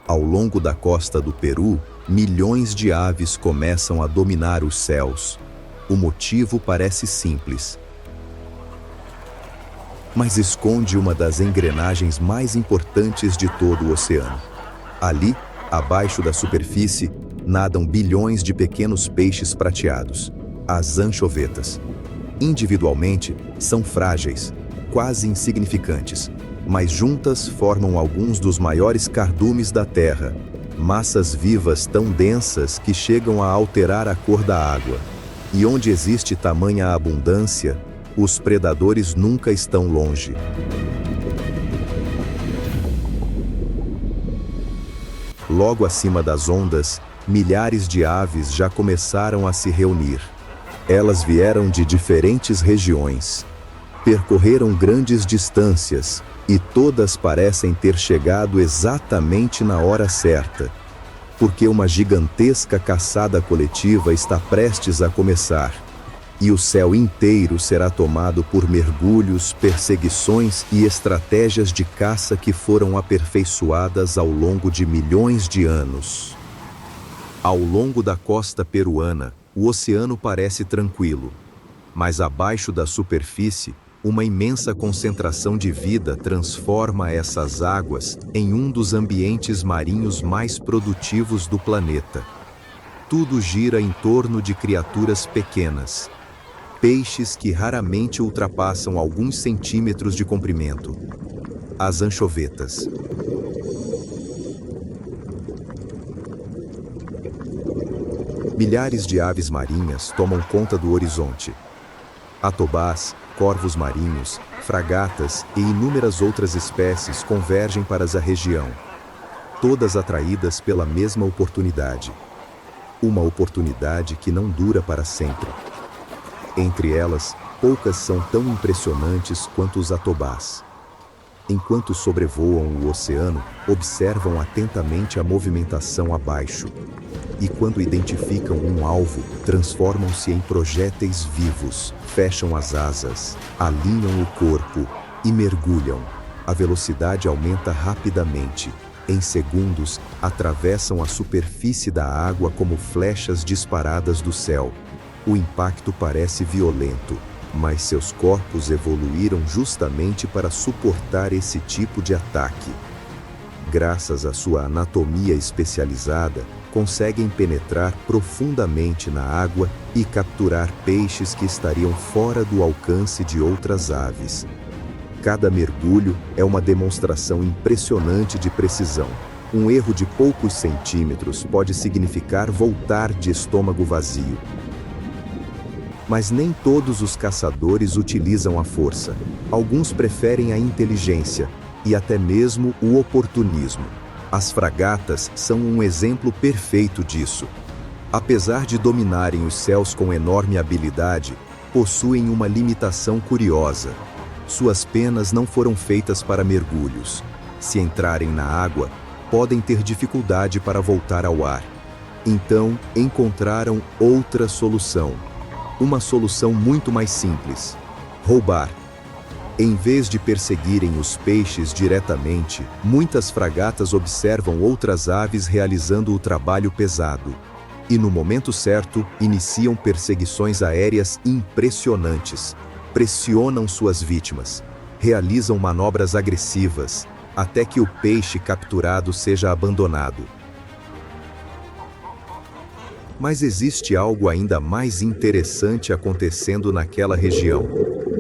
Ao longo da costa do Peru, milhões de aves começam a dominar os céus. O motivo parece simples, mas esconde uma das engrenagens mais importantes de todo o oceano. Ali, abaixo da superfície, nadam bilhões de pequenos peixes prateados, as anchovetas. Individualmente, são frágeis, quase insignificantes, mas juntas formam alguns dos maiores cardumes da Terra, massas vivas tão densas que chegam a alterar a cor da água. E onde existe tamanha abundância, os predadores nunca estão longe. Logo acima das ondas, milhares de aves já começaram a se reunir. Elas vieram de diferentes regiões, percorreram grandes distâncias e todas parecem ter chegado exatamente na hora certa, porque uma gigantesca caçada coletiva está prestes a começar, e o céu inteiro será tomado por mergulhos, perseguições e estratégias de caça que foram aperfeiçoadas ao longo de milhões de anos. Ao longo da costa peruana, o oceano parece tranquilo, mas abaixo da superfície, uma imensa concentração de vida transforma essas águas em um dos ambientes marinhos mais produtivos do planeta. Tudo gira em torno de criaturas pequenas, peixes que raramente ultrapassam alguns centímetros de comprimento. As anchovetas. Milhares de aves marinhas tomam conta do horizonte. Atobás, corvos marinhos, fragatas e inúmeras outras espécies convergem para a região, todas atraídas pela mesma oportunidade. Uma oportunidade que não dura para sempre. Entre elas, poucas são tão impressionantes quanto os atobás. Enquanto sobrevoam o oceano, observam atentamente a movimentação abaixo. E quando identificam um alvo, transformam-se em projéteis vivos, fecham as asas, alinham o corpo e mergulham. A velocidade aumenta rapidamente. Em segundos, atravessam a superfície da água como flechas disparadas do céu. O impacto parece violento, mas seus corpos evoluíram justamente para suportar esse tipo de ataque. Graças à sua anatomia especializada, conseguem penetrar profundamente na água e capturar peixes que estariam fora do alcance de outras aves. Cada mergulho é uma demonstração impressionante de precisão. Um erro de poucos centímetros pode significar voltar de estômago vazio. Mas nem todos os caçadores utilizam a força. Alguns preferem a inteligência e até mesmo o oportunismo. As fragatas são um exemplo perfeito disso. Apesar de dominarem os céus com enorme habilidade, possuem uma limitação curiosa. Suas penas não foram feitas para mergulhos. Se entrarem na água, podem ter dificuldade para voltar ao ar. Então, encontraram outra solução. Uma solução muito mais simples: roubar. Em vez de perseguirem os peixes diretamente, muitas fragatas observam outras aves realizando o trabalho pesado. E no momento certo, iniciam perseguições aéreas impressionantes. Pressionam suas vítimas, realizam manobras agressivas, até que o peixe capturado seja abandonado. Mas existe algo ainda mais interessante acontecendo naquela região,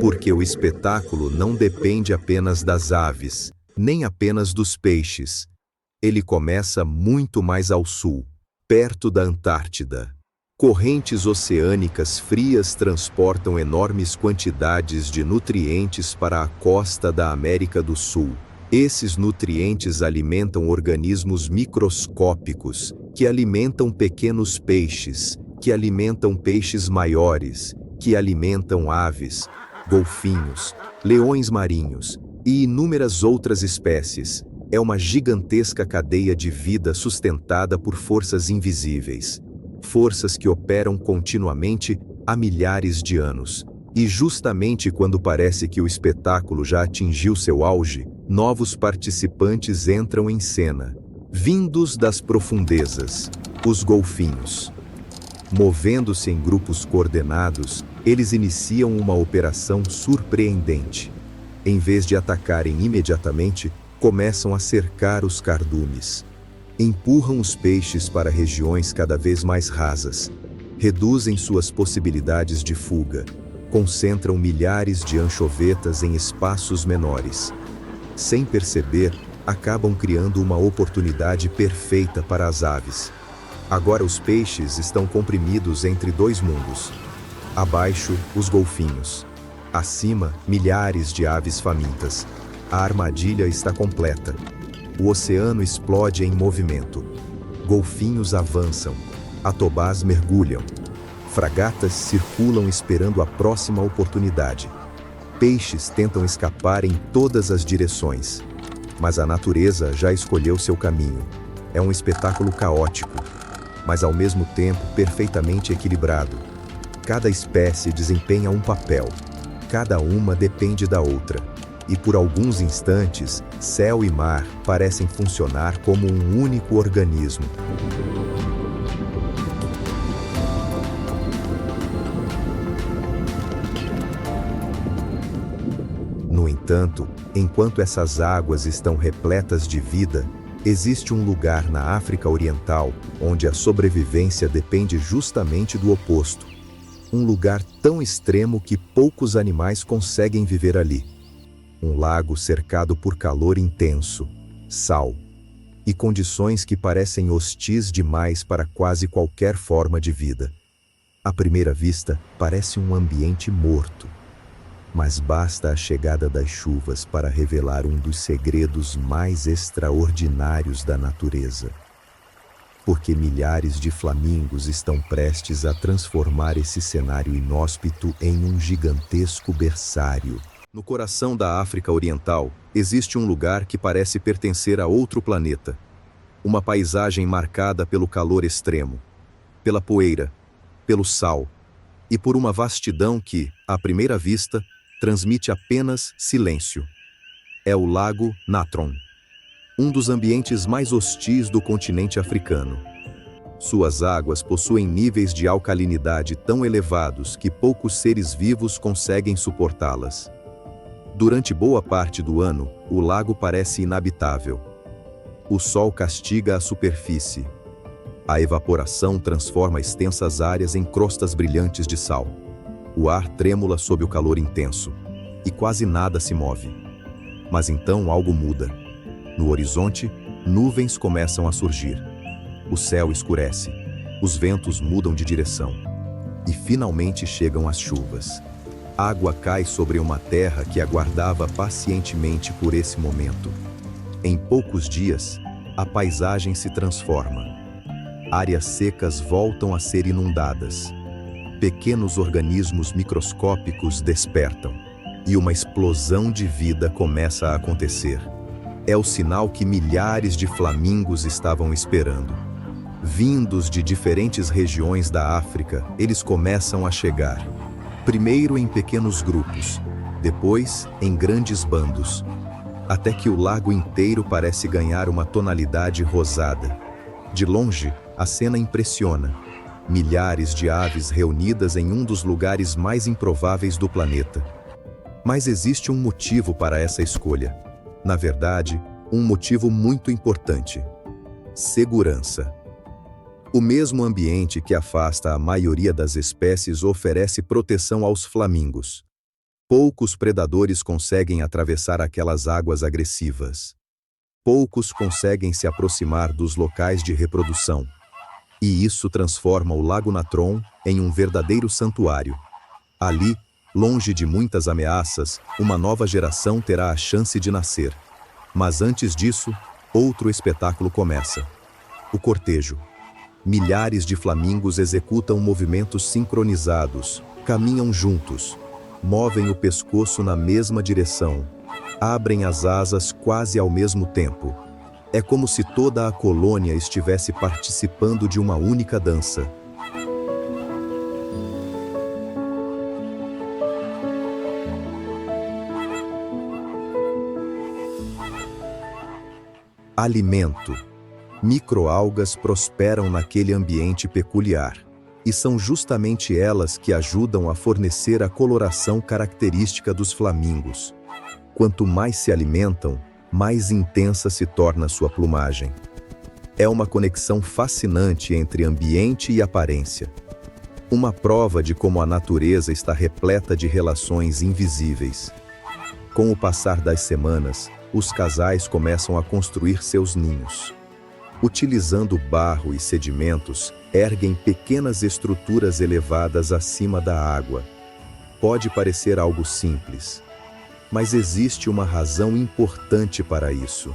porque o espetáculo não depende apenas das aves, nem apenas dos peixes. Ele começa muito mais ao sul, perto da Antártida. Correntes oceânicas frias transportam enormes quantidades de nutrientes para a costa da América do Sul. Esses nutrientes alimentam organismos microscópicos, que alimentam pequenos peixes, que alimentam peixes maiores, que alimentam aves, golfinhos, leões marinhos e inúmeras outras espécies. É uma gigantesca cadeia de vida sustentada por forças invisíveis. Forças que operam continuamente há milhares de anos. E justamente quando parece que o espetáculo já atingiu seu auge, novos participantes entram em cena. Vindos das profundezas, os golfinhos. Movendo-se em grupos coordenados, eles iniciam uma operação surpreendente. Em vez de atacarem imediatamente, começam a cercar os cardumes. Empurram os peixes para regiões cada vez mais rasas. Reduzem suas possibilidades de fuga. Concentram milhares de anchovetas em espaços menores. Sem perceber, acabam criando uma oportunidade perfeita para as aves. Agora os peixes estão comprimidos entre dois mundos. Abaixo, os golfinhos. Acima, milhares de aves famintas. A armadilha está completa. O oceano explode em movimento. Golfinhos avançam. Atobás mergulham. Fragatas circulam esperando a próxima oportunidade. Peixes tentam escapar em todas as direções. Mas a natureza já escolheu seu caminho. É um espetáculo caótico, mas ao mesmo tempo perfeitamente equilibrado. Cada espécie desempenha um papel. Cada uma depende da outra. E por alguns instantes, céu e mar parecem funcionar como um único organismo. No entanto, enquanto essas águas estão repletas de vida, existe um lugar na África Oriental onde a sobrevivência depende justamente do oposto. Um lugar tão extremo que poucos animais conseguem viver ali. Um lago cercado por calor intenso, sal, e condições que parecem hostis demais para quase qualquer forma de vida. À primeira vista, parece um ambiente morto. Mas basta a chegada das chuvas para revelar um dos segredos mais extraordinários da natureza. Porque milhares de flamingos estão prestes a transformar esse cenário inóspito em um gigantesco berçário. No coração da África Oriental, existe um lugar que parece pertencer a outro planeta. Uma paisagem marcada pelo calor extremo, pela poeira, pelo sal e por uma vastidão que, à primeira vista, transmite apenas silêncio. É o Lago Natron, um dos ambientes mais hostis do continente africano. Suas águas possuem níveis de alcalinidade tão elevados que poucos seres vivos conseguem suportá-las. Durante boa parte do ano, o lago parece inabitável. O sol castiga a superfície. A evaporação transforma extensas áreas em crostas brilhantes de sal. O ar trêmula sob o calor intenso, e quase nada se move. Mas então algo muda. No horizonte, nuvens começam a surgir. O céu escurece, os ventos mudam de direção. E finalmente chegam as chuvas. Água cai sobre uma terra que aguardava pacientemente por esse momento. Em poucos dias, a paisagem se transforma. Áreas secas voltam a ser inundadas. Pequenos organismos microscópicos despertam. E uma explosão de vida começa a acontecer. É o sinal que milhares de flamingos estavam esperando. Vindos de diferentes regiões da África, eles começam a chegar. Primeiro em pequenos grupos, depois em grandes bandos, até que o lago inteiro parece ganhar uma tonalidade rosada. De longe, a cena impressiona. Milhares de aves reunidas em um dos lugares mais improváveis do planeta. Mas existe um motivo para essa escolha. Na verdade, um motivo muito importante: segurança. O mesmo ambiente que afasta a maioria das espécies oferece proteção aos flamingos. Poucos predadores conseguem atravessar aquelas águas agressivas. Poucos conseguem se aproximar dos locais de reprodução. E isso transforma o Lago Natron em um verdadeiro santuário. Ali, longe de muitas ameaças, uma nova geração terá a chance de nascer. Mas antes disso, outro espetáculo começa. O cortejo. Milhares de flamingos executam movimentos sincronizados, caminham juntos, movem o pescoço na mesma direção, abrem as asas quase ao mesmo tempo. É como se toda a colônia estivesse participando de uma única dança. Alimento. Microalgas prosperam naquele ambiente peculiar, e são justamente elas que ajudam a fornecer a coloração característica dos flamingos. Quanto mais se alimentam, mais intensa se torna sua plumagem. É uma conexão fascinante entre ambiente e aparência. Uma prova de como a natureza está repleta de relações invisíveis. Com o passar das semanas, os casais começam a construir seus ninhos. Utilizando barro e sedimentos, erguem pequenas estruturas elevadas acima da água. Pode parecer algo simples, mas existe uma razão importante para isso.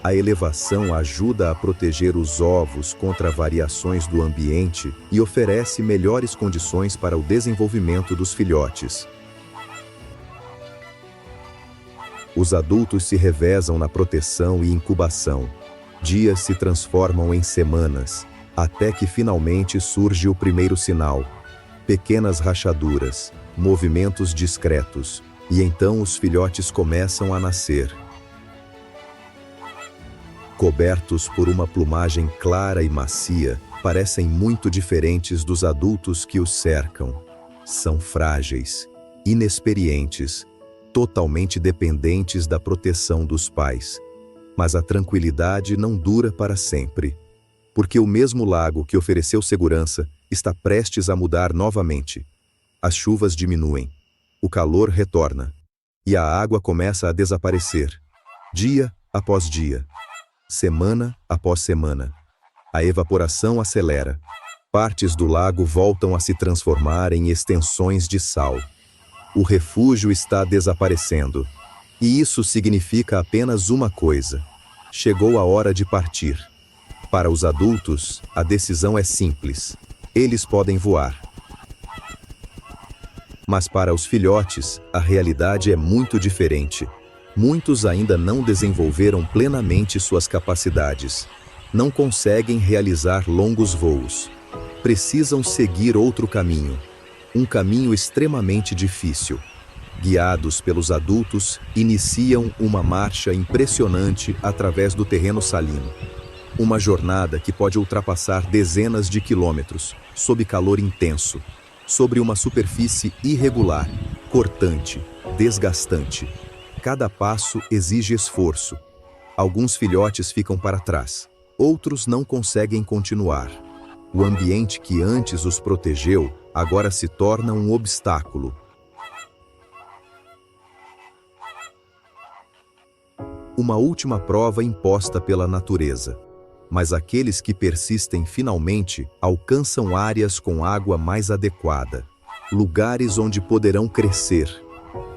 A elevação ajuda a proteger os ovos contra variações do ambiente e oferece melhores condições para o desenvolvimento dos filhotes. Os adultos se revezam na proteção e incubação. Dias se transformam em semanas, até que finalmente surge o primeiro sinal. Pequenas rachaduras, movimentos discretos, e então os filhotes começam a nascer. Cobertos por uma plumagem clara e macia, parecem muito diferentes dos adultos que os cercam. São frágeis, inexperientes, totalmente dependentes da proteção dos pais. Mas a tranquilidade não dura para sempre, porque o mesmo lago que ofereceu segurança está prestes a mudar novamente. As chuvas diminuem, o calor retorna, e a água começa a desaparecer, dia após dia, semana após semana. A evaporação acelera. Partes do lago voltam a se transformar em extensões de sal. O refúgio está desaparecendo. E isso significa apenas uma coisa: chegou a hora de partir. Para os adultos, a decisão é simples: eles podem voar. Mas para os filhotes, a realidade é muito diferente. Muitos ainda não desenvolveram plenamente suas capacidades. Não conseguem realizar longos voos. Precisam seguir outro caminho. Um caminho extremamente difícil. Guiados pelos adultos, iniciam uma marcha impressionante através do terreno salino. Uma jornada que pode ultrapassar dezenas de quilômetros, sob calor intenso, sobre uma superfície irregular, cortante, desgastante. Cada passo exige esforço. Alguns filhotes ficam para trás, outros não conseguem continuar. O ambiente que antes os protegeu agora se torna um obstáculo. Uma última prova imposta pela natureza. Mas aqueles que persistem finalmente alcançam áreas com água mais adequada, lugares onde poderão crescer,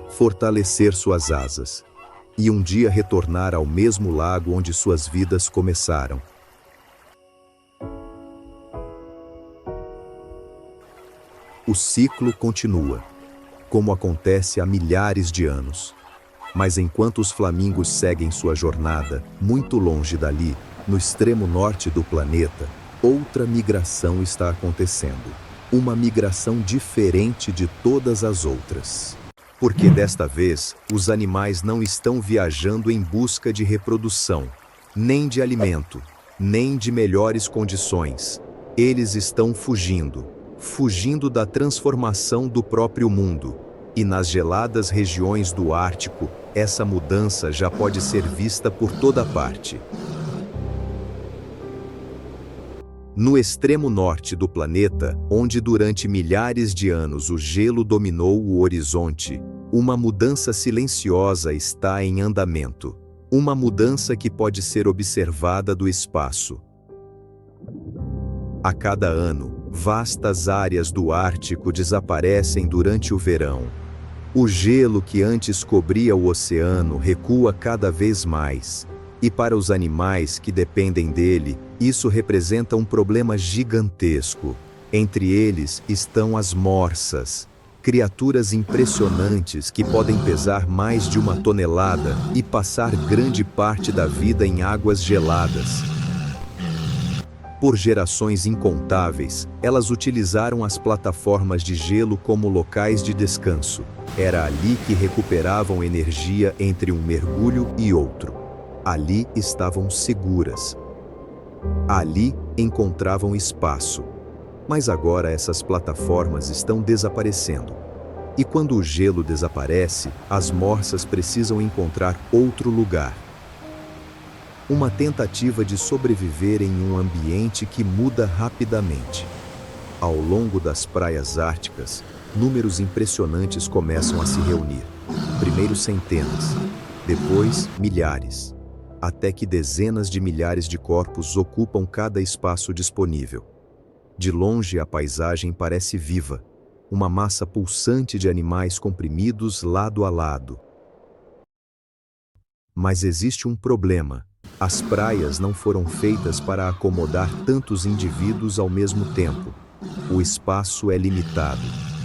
fortalecer suas asas, e um dia retornar ao mesmo lago onde suas vidas começaram. O ciclo continua, como acontece há milhares de anos. Mas enquanto os flamingos seguem sua jornada, muito longe dali, no extremo norte do planeta, outra migração está acontecendo. Uma migração diferente de todas as outras. Porque desta vez, os animais não estão viajando em busca de reprodução, nem de alimento, nem de melhores condições. Eles estão fugindo da transformação do próprio mundo. E nas geladas regiões do Ártico, essa mudança já pode ser vista por toda parte. No extremo norte do planeta, onde durante milhares de anos o gelo dominou o horizonte, uma mudança silenciosa está em andamento. Uma mudança que pode ser observada do espaço. A cada ano, vastas áreas do Ártico desaparecem durante o verão. O gelo que antes cobria o oceano recua cada vez mais. E para os animais que dependem dele, isso representa um problema gigantesco. Entre eles estão as morsas, criaturas impressionantes que podem pesar mais de 1 tonelada e passar grande parte da vida em águas geladas. Por gerações incontáveis, elas utilizaram as plataformas de gelo como locais de descanso. Era ali que recuperavam energia entre um mergulho e outro. Ali estavam seguras. Ali encontravam espaço. Mas agora essas plataformas estão desaparecendo. E quando o gelo desaparece, as morsas precisam encontrar outro lugar. Uma tentativa de sobreviver em um ambiente que muda rapidamente. Ao longo das praias árticas, números impressionantes começam a se reunir. Primeiro centenas, depois milhares, até que dezenas de milhares de corpos ocupam cada espaço disponível. De longe a paisagem parece viva, uma massa pulsante de animais comprimidos lado a lado. Mas existe um problema. As praias não foram feitas para acomodar tantos indivíduos ao mesmo tempo. O espaço é limitado.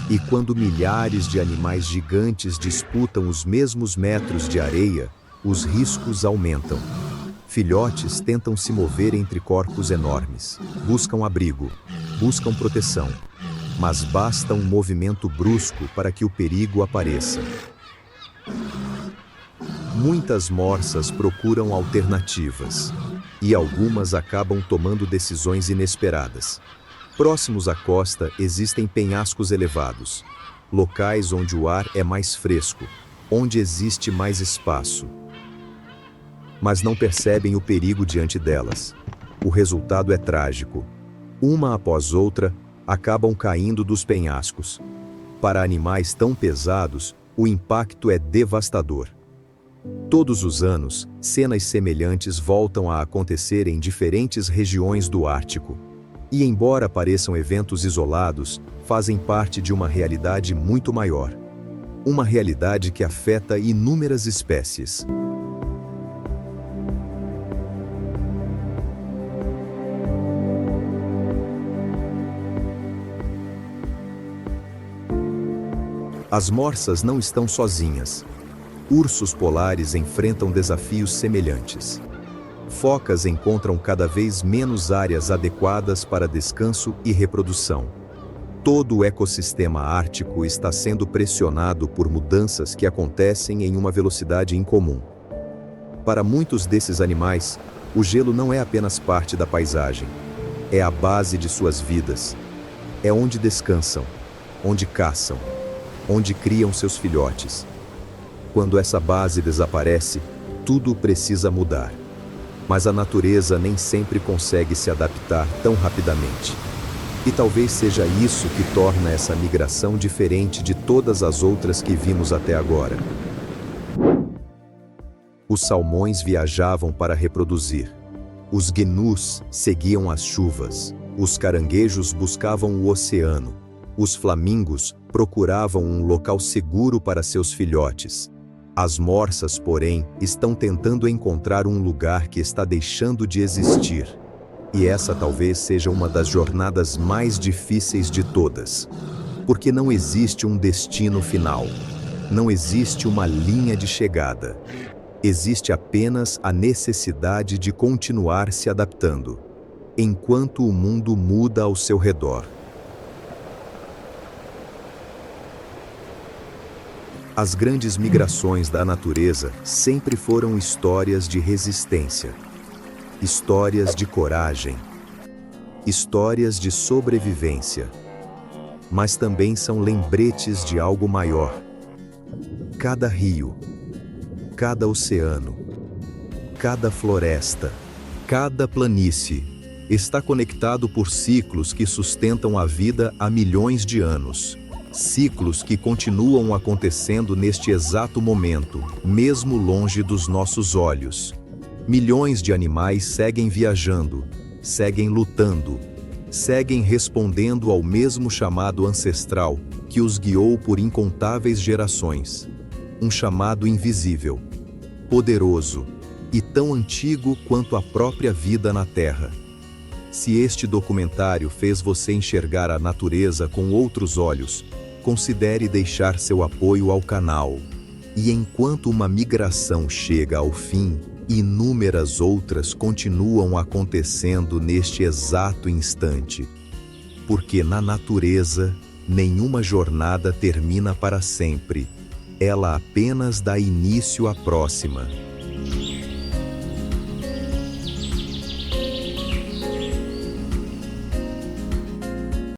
E quando milhares de animais gigantes disputam os mesmos metros de areia, os riscos aumentam. Filhotes tentam se mover entre corpos enormes, buscam abrigo, buscam proteção. Mas basta um movimento brusco para que o perigo apareça. Muitas morsas procuram alternativas, e algumas acabam tomando decisões inesperadas. Próximos à costa existem penhascos elevados, locais onde o ar é mais fresco, onde existe mais espaço. Mas não percebem o perigo diante delas. O resultado é trágico. Uma após outra, acabam caindo dos penhascos. Para animais tão pesados, o impacto é devastador. Todos os anos, cenas semelhantes voltam a acontecer em diferentes regiões do Ártico. E embora pareçam eventos isolados, fazem parte de uma realidade muito maior. Uma realidade que afeta inúmeras espécies. As morsas não estão sozinhas. Ursos polares enfrentam desafios semelhantes. Focas encontram cada vez menos áreas adequadas para descanso e reprodução. Todo o ecossistema ártico está sendo pressionado por mudanças que acontecem em uma velocidade incomum. Para muitos desses animais, o gelo não é apenas parte da paisagem. É a base de suas vidas. É onde descansam, onde caçam, onde criam seus filhotes. Quando essa base desaparece, tudo precisa mudar. Mas a natureza nem sempre consegue se adaptar tão rapidamente. E talvez seja isso que torna essa migração diferente de todas as outras que vimos até agora. Os salmões viajavam para reproduzir. Os gnus seguiam as chuvas. Os caranguejos buscavam o oceano. Os flamingos procuravam um local seguro para seus filhotes. As morsas, porém, estão tentando encontrar um lugar que está deixando de existir. E essa talvez seja uma das jornadas mais difíceis de todas. Porque não existe um destino final. Não existe uma linha de chegada. Existe apenas a necessidade de continuar se adaptando, enquanto o mundo muda ao seu redor. As grandes migrações da natureza sempre foram histórias de resistência, histórias de coragem, histórias de sobrevivência, mas também são lembretes de algo maior. Cada rio, cada oceano, cada floresta, cada planície está conectado por ciclos que sustentam a vida há milhões de anos. Ciclos que continuam acontecendo neste exato momento, mesmo longe dos nossos olhos. Milhões de animais seguem viajando, seguem lutando, seguem respondendo ao mesmo chamado ancestral que os guiou por incontáveis gerações. Um chamado invisível, poderoso e tão antigo quanto a própria vida na Terra. Se este documentário fez você enxergar a natureza com outros olhos, considere deixar seu apoio ao canal. E enquanto uma migração chega ao fim, inúmeras outras continuam acontecendo neste exato instante. Porque na natureza, nenhuma jornada termina para sempre. Ela apenas dá início à próxima.